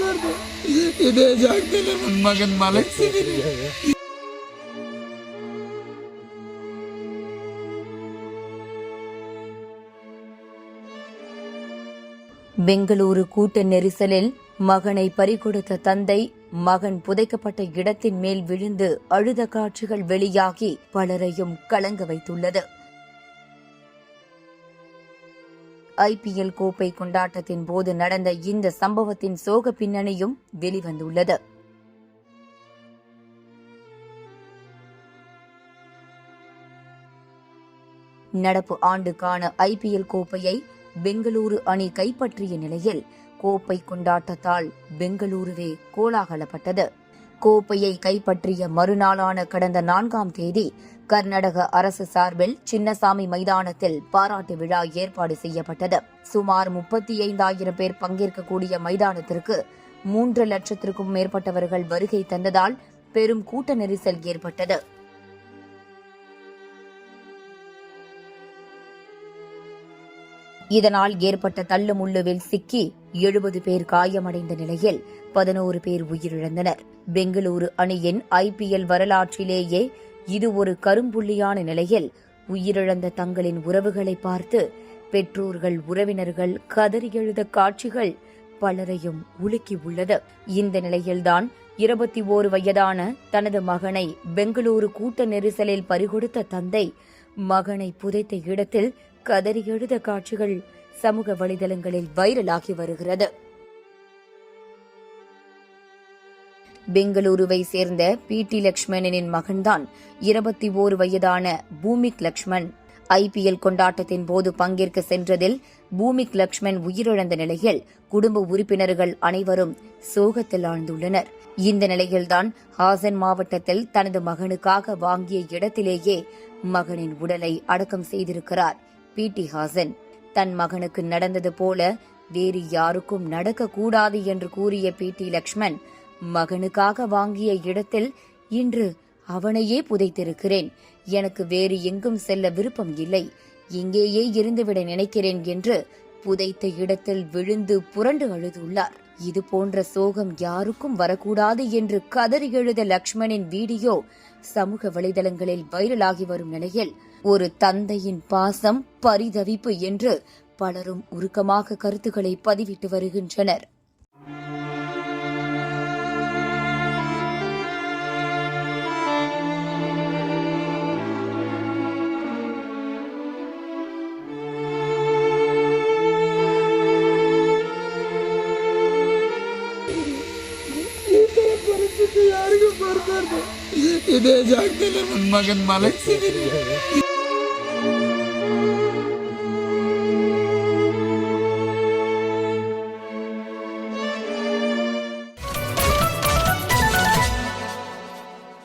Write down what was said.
ಬರ್ಬಾರ್ದು. ಇದೇ ಜಾಗದಲ್ಲಿ ನನ್ನ ಮಗನ್ ಮಲಗಿಸಿದೀನಿ. பெங்களூரு கூட்ட நெரிசலில் மகனை பறிகொடுத்த தந்தை மகன் புதைக்கப்பட்ட இடத்தின் மேல் விழுந்து அழுத காட்சிகள் வெளியாகி பலரையும் கலங்க வைத்துள்ளது. IPL கோப்பை கொண்டாட்டத்தின் போது நடந்த இந்த சம்பவத்தின் சோக பின்னணியும் வெளிவந்துள்ளது. நடப்பு ஆண்டுக்கான IPL கோப்பையை பெங்களூரு அணி கைப்பற்றிய நிலையில் கோப்பை கொண்டாட்டத்தால் பெங்களூருவே கோலாகலப்பட்டது. கோப்பையை கைப்பற்றிய மறுநாளான கடந்த 4ஆம் தேதி கர்நாடக அரசு சார்பில் சின்னசாமி மைதானத்தில் பாராட்டு விழா ஏற்பாடு செய்யப்பட்டது. சுமார் 35,000 பேர் பங்கேற்கக்கூடிய மைதானத்திற்கு 3 லட்சத்திற்கும் மேற்பட்டவர்கள் வருகை தந்ததால் பெரும் கூட்ட நெரிசல் ஏற்பட்டது. இதனால் ஏற்பட்ட தள்ளுமுள்ளுவில் சிக்கி 70 பேர் காயமடைந்த நிலையில் 11 பேர் உயிரிழந்தனர். பெங்களூரு அணியின் IPL வரலாற்றிலேயே இது ஒரு கரும்புள்ளியான நிலையில் உயிரிழந்த தங்களின் உறவுகளை பார்த்து பெற்றோர்கள், உறவினர்கள் கதறி எழுத காட்சிகள் பலரையும் உலுக்கியுள்ளது. இந்த நிலையில்தான் 21 வயதான தனது மகனை பெங்களூரு கூட்ட நெரிசலில் பறிகொடுத்த தந்தை மகனை புதைத்த இடத்தில் கதறி எழுத காட்சிகள் சமூக வலைதளங்களில் வைரலாகி வருகிறது. பெங்களூருவை சேர்ந்த PT லக்ஷ்மணனின் மகன்தான் 21 வயதான பூமிக் லக்ஷ்மண். IPL கொண்டாட்டத்தின் போது பங்கேற்க சென்றதில் பூமிக் லக்ஷ்மண் உயிரிழந்த நிலையில் குடும்ப உறுப்பினர்கள் அனைவரும் சோகத்தில் ஆழ்ந்துள்ளனர். இந்த நிலையில்தான் ஹாசன் மாவட்டத்தில் தனது மகனுக்காக வாங்கிய இடத்திலேயே மகனின் உடலை அடக்கம் செய்திருக்கிறார் PT ஹாசன். தன் மகனுக்கு நடந்தது போல வேறு யாருக்கும் நடக்கக்கூடாது என்று கூறிய PT லக்ஷ்மண், மகனுக்காக வாங்கிய இடத்தில் இன்று அவனையே புதைத்திருக்கிறேன். எனக்கு வேறு எங்கும் செல்ல விருப்பம் இல்லை, இங்கேயே இருந்துவிட நினைக்கிறேன் என்று புதைத்த இடத்தில் விழுந்து புரண்டு அழுதுள்ளார். இது போன்ற சோகம் யாருக்கும் வரக்கூடாது என்று கதறி எழுத லக்ஷ்மணின் வீடியோ சமூக வலைதளங்களில் வைரலாகி வரும் நிலையில் ஒரு தந்தையின் பாசம், பரிதவிப்பு என்று பலரும் உருக்கமாக கருத்துக்களை பதிவிட்டு வருகின்றனர். ಯಾರಿಗೂ ಬರ್ಬಾರ್ದು. ಇದೇ ಜಾಗದಲ್ಲಿ ನನ್ನ ಮಗನ್ ಮಲಗಿಸಿದೀನಿ.